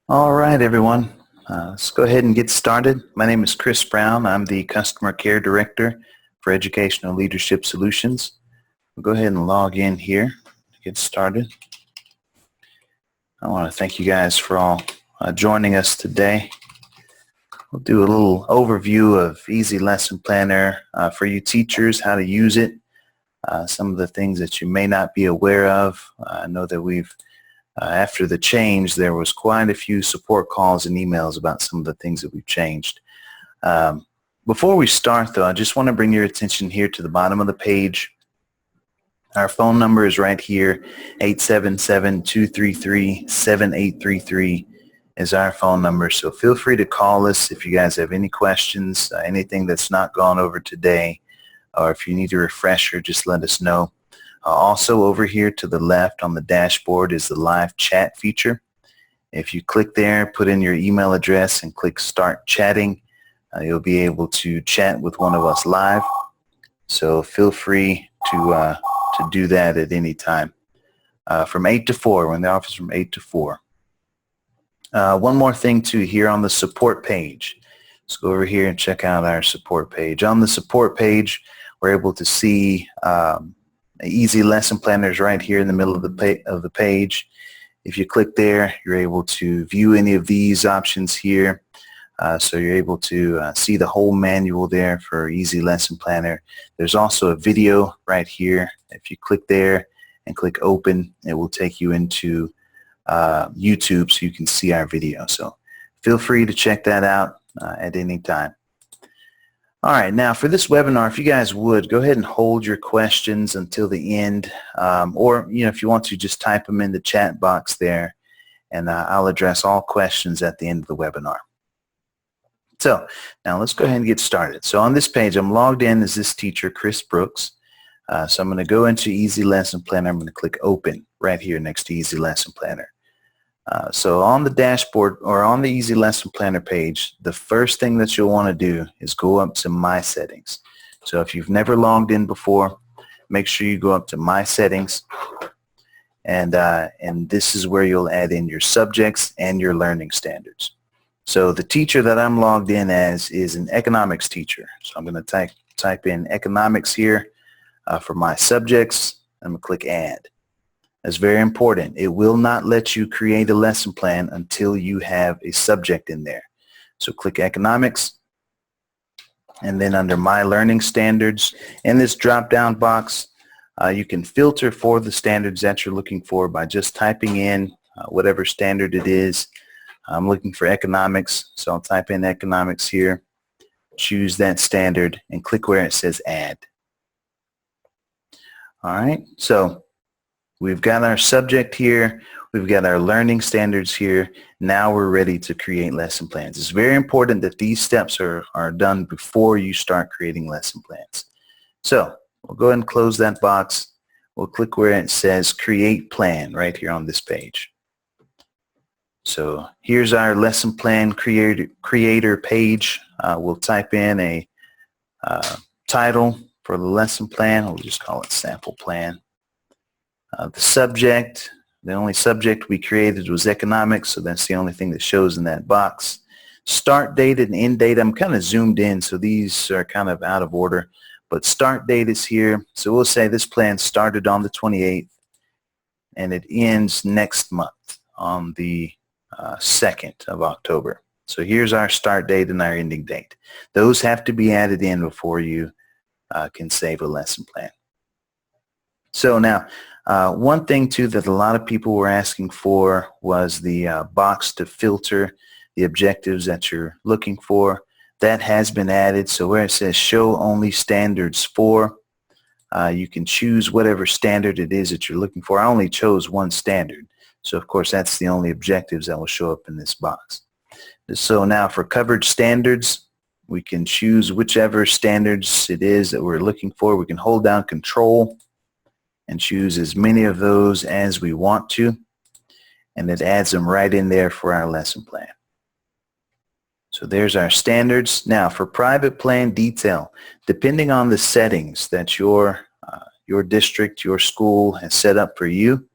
All right, everyone. Let's go ahead and get started. My name is Chris Brown. I'm the Customer Care Director for Educational Leadership Solutions. We'll go ahead and log in here to get started. I want to thank you guys for all joining us today. We'll do a little overview of Easy Lesson Planner for you teachers, how to use it, some of the things that you may not be aware of. I know that after the change, there was quite a few support calls and emails about some of the things that we've changed. Before we start, though, I just want to bring your attention here to the bottom of the page. Our phone number is right here, 877-233-7833 is our phone number. So feel free to call us if you guys have any questions, anything that's not gone over today, or if you need a refresher, just let us know. Also over here to the left on the dashboard is the live chat feature. If you click there, put in your email address and click start chatting, you'll be able to chat with one of us live. So feel free to do that at any time. From 8 to 4, we're in the office from 8 to 4. One more thing too, here on the support page. Let's go over here and check out our support page. On the support page, we're able to see Easy Lesson Planners right here in the middle of the page. If you click there, you're able to view any of these options here. So you're able to see the whole manual there for Easy Lesson Planner. There's also a video right here. If you click there and click open, it will take you into YouTube so you can see our video. So feel free to check that out at any time. All right, now for this webinar, if you guys would, go ahead and hold your questions until the end, or if you want to, just type them in the chat box there, and I'll address all questions at the end of the webinar. So now let's go ahead and get started. So on this page, I'm logged in as this teacher, Chris Brooks. So I'm going to go into Easy Lesson Planner. I'm going to click Open right here next to Easy Lesson Planner. So on the dashboard or on the Easy Lesson Planner page, the first thing that you'll want to do is go up to My Settings. So if you've never logged in before, make sure you go up to My Settings, and this is where you'll add in your subjects and your learning standards. So the teacher that I'm logged in as is an economics teacher. So I'm going to type in economics here for my subjects. I'm going to click Add. That's very important. It will not let you create a lesson plan until you have a subject in there. So click economics, and then under My Learning Standards, in this drop-down box, you can filter for the standards that you're looking for by just typing in whatever standard it is. I'm looking for economics, so I'll type in economics here, choose that standard, and click where it says Add. All right, so we've got our subject here, we've got our learning standards here. Now we're ready to create lesson plans. It's very important that these steps are done before you start creating lesson plans. So we'll go ahead and close that box. We'll click where it says Create Plan right here on this page. So here's our lesson plan creator page. We'll type in a title for the lesson plan. We'll just call it Sample Plan. The subject, the only subject we created was economics, so that's the only thing that shows in that box. Start date and end date, I'm kind of zoomed in, so these are kind of out of order, but start date is here. So we'll say this plan started on the 28th, and it ends next month on the 2nd of October. So here's our start date and our ending date. Those have to be added in before you can save a lesson plan. So now, one thing too that a lot of people were asking for was the box to filter the objectives that you're looking for. That has been added. So where it says show only standards for, you can choose whatever standard it is that you're looking for. I only chose one standard. So of course that's the only objectives that will show up in this box. So now for coverage standards, we can choose whichever standards it is that we're looking for. We can hold down Control and choose as many of those as we want to, and it adds them right in there for our lesson plan. So there's our standards. Now for private plan detail, depending on the settings that your district, your school has set up for you,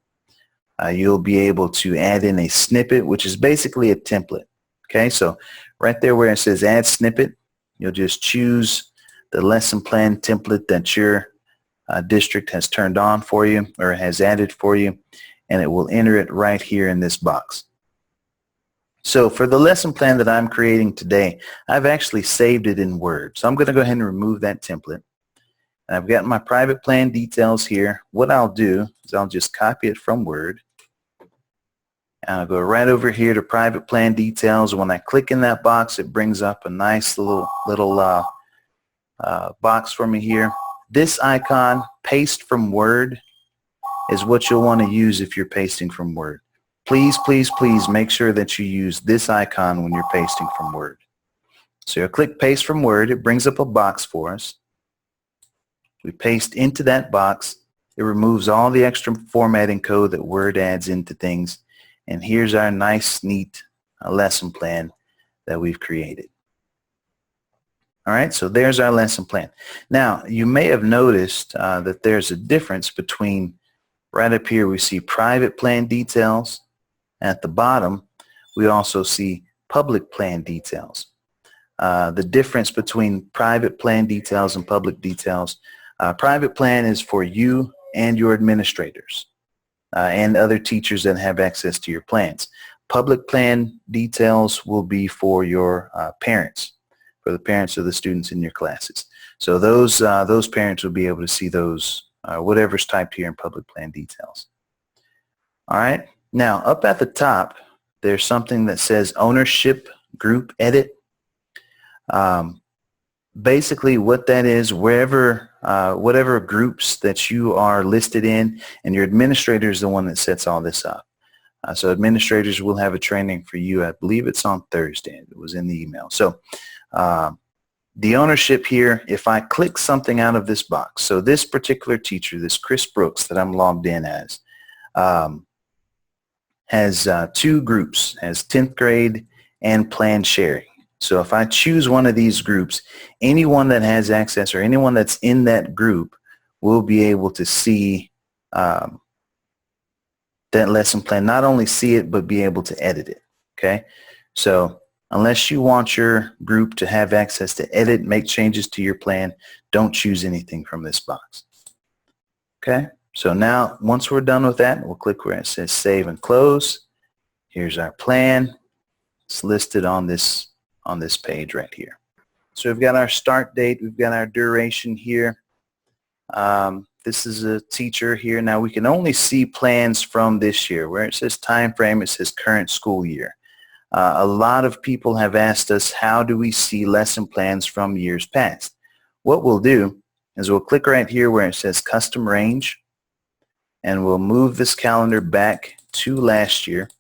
you'll be able to add in a snippet, which is basically a template. Okay, so right there where it says add snippet, you'll just choose the lesson plan template that your district has turned on for you or has added for you, and it will enter it right here in this box. So for the lesson plan that I'm creating today, I've actually saved it in Word. So I'm going to go ahead and remove that template. And I've got my private plan details here. What I'll do is I'll just copy it from Word. And I'll go right over here to private plan details. When I click in that box, it brings up a nice little box for me here. This icon, paste from Word, is what you'll want to use if you're pasting from Word. Please, please, please make sure that you use this icon when you're pasting from Word. So you'll click paste from Word. It brings up a box for us. We paste into that box. It removes all the extra formatting code that Word adds into things. And here's our nice, neat lesson plan that we've created. All right, so there's our lesson plan. Now, you may have noticed that there's a difference between right up here we see private plan details. At the bottom, we also see public plan details. The difference between private plan details and public details, private plan is for you and your administrators and other teachers that have access to your plans. Public plan details will be for your parents, for the parents of the students in your classes. So those parents will be able to see those, whatever's typed here in public plan details. All right. Now, up at the top, there's something that says Ownership Group Edit. Basically, what that is, whatever groups that you are listed in, and your administrator is the one that sets all this up. So administrators will have a training for you. I believe it's on Thursday. It was in the email. So the ownership here, if I click something out of this box, so this particular teacher, this Chris Brooks that I'm logged in as, has two groups, has 10th grade and plan sharing. So if I choose one of these groups, anyone that has access or anyone that's in that group will be able to see that lesson plan, not only see it, but be able to edit it. Okay? So unless you want your group to have access to edit, make changes to your plan, don't choose anything from this box. Okay? So now, once we're done with that, we'll click where it says Save and Close. Here's our plan. It's listed on this page right here. So we've got our start date. We've got our duration here. This is a teacher here. Now, we can only see plans from this year. Where it says time frame, it says current school year. A lot of people have asked us, how do we see lesson plans from years past? What we'll do is we'll click right here where it says Custom Range, and we'll move this calendar back to last year.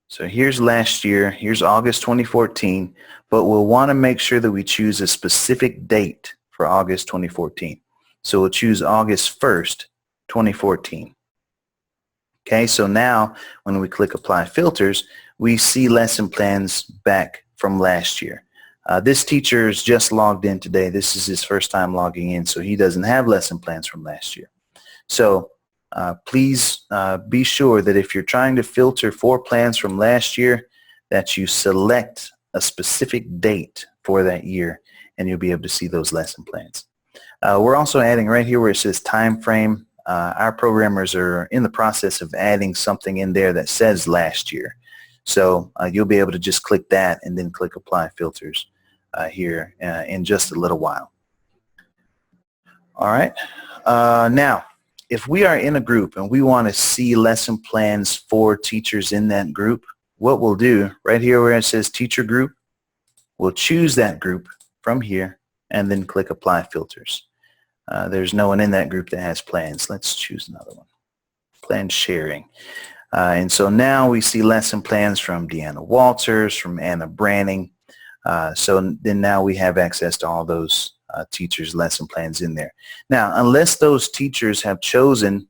So here's last year, here's August 2014, but we'll want to make sure that we choose a specific date for August 2014. So we'll choose August 1st, 2014. Okay, so now when we click Apply Filters, we see lesson plans back from last year. This teacher is just logged in today. This is his first time logging in, so he doesn't have lesson plans from last year. So please be sure that if you're trying to filter for plans from last year, that you select a specific date for that year, and you'll be able to see those lesson plans. We're also adding right here where it says time frame. Our programmers are in the process of adding something in there that says last year. So you'll be able to just click that and then click Apply Filters here in just a little while. All right. Now, if we are in a group and we want to see lesson plans for teachers in that group, what we'll do right here where it says Teacher Group, we'll choose that group from here and then click Apply Filters. There's no one in that group that has plans. Let's choose another one. Plan sharing. And so now we see lesson plans from Deanna Walters, from Anna Branning. So then now we have access to all those teachers' lesson plans in there. Now, unless those teachers have chosen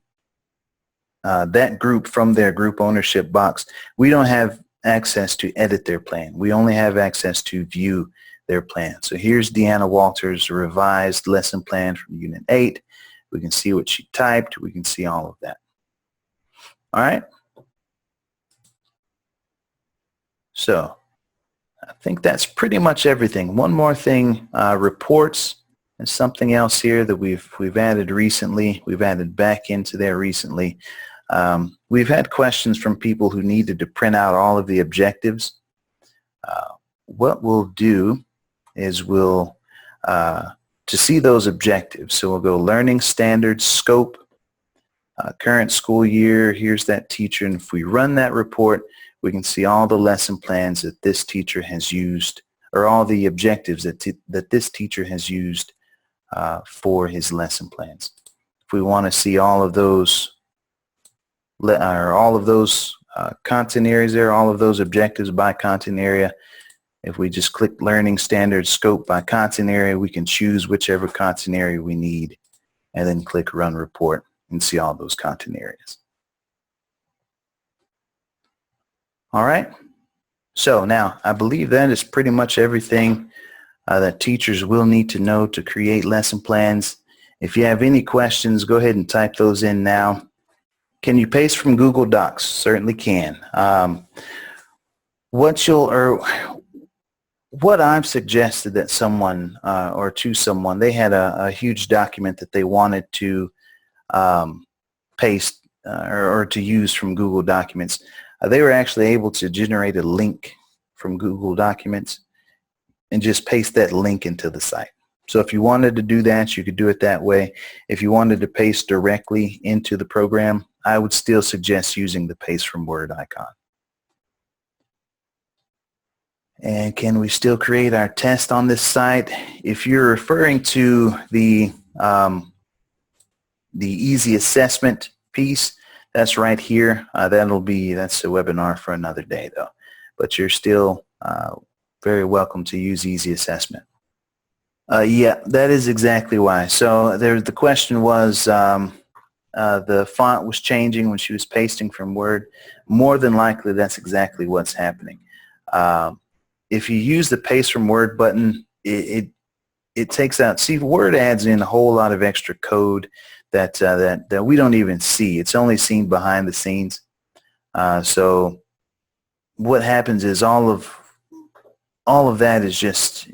that group from their group ownership box, we don't have access to edit their plan. We only have access to view their plan. So here's Deanna Walters' revised lesson plan from Unit 8. We can see what she typed. We can see all of that. All right. So I think that's pretty much everything. One more thing, reports. There's something else here that we've added recently. We've added back into there recently. We've had questions from people who needed to print out all of the objectives. What we'll do is we'll, to see those objectives, so we'll go learning standards, scope, current school year, here's that teacher, and if we run that report, we can see all the lesson plans that this teacher has used, or all the objectives that this teacher has used for his lesson plans. If we want to see all of those, content areas there, all of those objectives by content area, if we just click learning standards scope by content area, we can choose whichever content area we need and then click run report and see all those content areas. All right, so now I believe that is pretty much everything that teachers will need to know to create lesson plans. If you have any questions, go ahead and type those in now. Can you paste from Google Docs? Certainly can. What I've suggested that someone or to someone, they had a huge document that they wanted to paste or to use from Google Documents. They were actually able to generate a link from Google Documents and just paste that link into the site. So if you wanted to do that, you could do it that way. If you wanted to paste directly into the program, I would still suggest using the paste from Word icon. And can we still create our test on this site? If you're referring to the easy assessment piece, that's right here. That's a webinar for another day though. But you're still very welcome to use easy assessment. Yeah, that is exactly why. So the question was the font was changing when she was pasting from Word. More than likely that's exactly what's happening. If you use the paste from Word button, it takes out, see, Word adds in a whole lot of extra code that we don't even see. It's only seen behind the scenes. So what happens is all of that is just,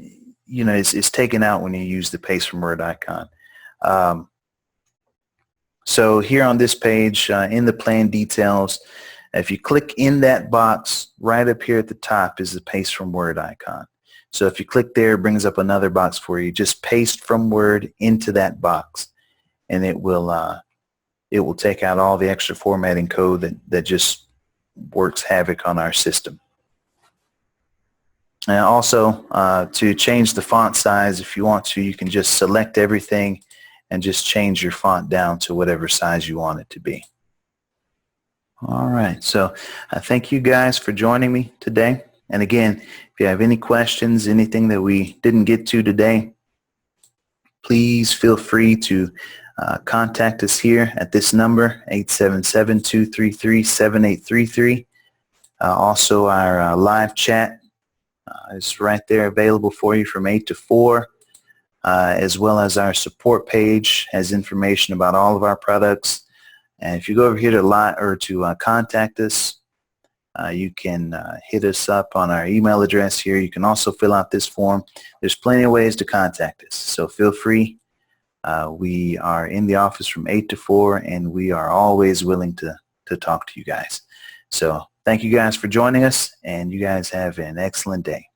you know, it's taken out when you use the paste from Word icon. So here on this page, in the plan details, if you click in that box, right up here at the top is the paste from Word icon. So if you click there, it brings up another box for you. Just paste from Word into that box, and it will take out all the extra formatting code that just works havoc on our system. And also, to change the font size, if you want to, you can just select everything and just change your font down to whatever size you want it to be. All right, so I thank you guys for joining me today. And again, if you have any questions, anything that we didn't get to today, please feel free to contact us here at this number, 877-233-7833. Also, our live chat is right there available for you from 8 to 4, as well as our support page has information about all of our products. And if you go over here to contact us, you can hit us up on our email address here. You can also fill out this form. There's plenty of ways to contact us, so feel free. We are in the office from 8 to 4, and we are always willing to talk to you guys. So thank you guys for joining us, and you guys have an excellent day.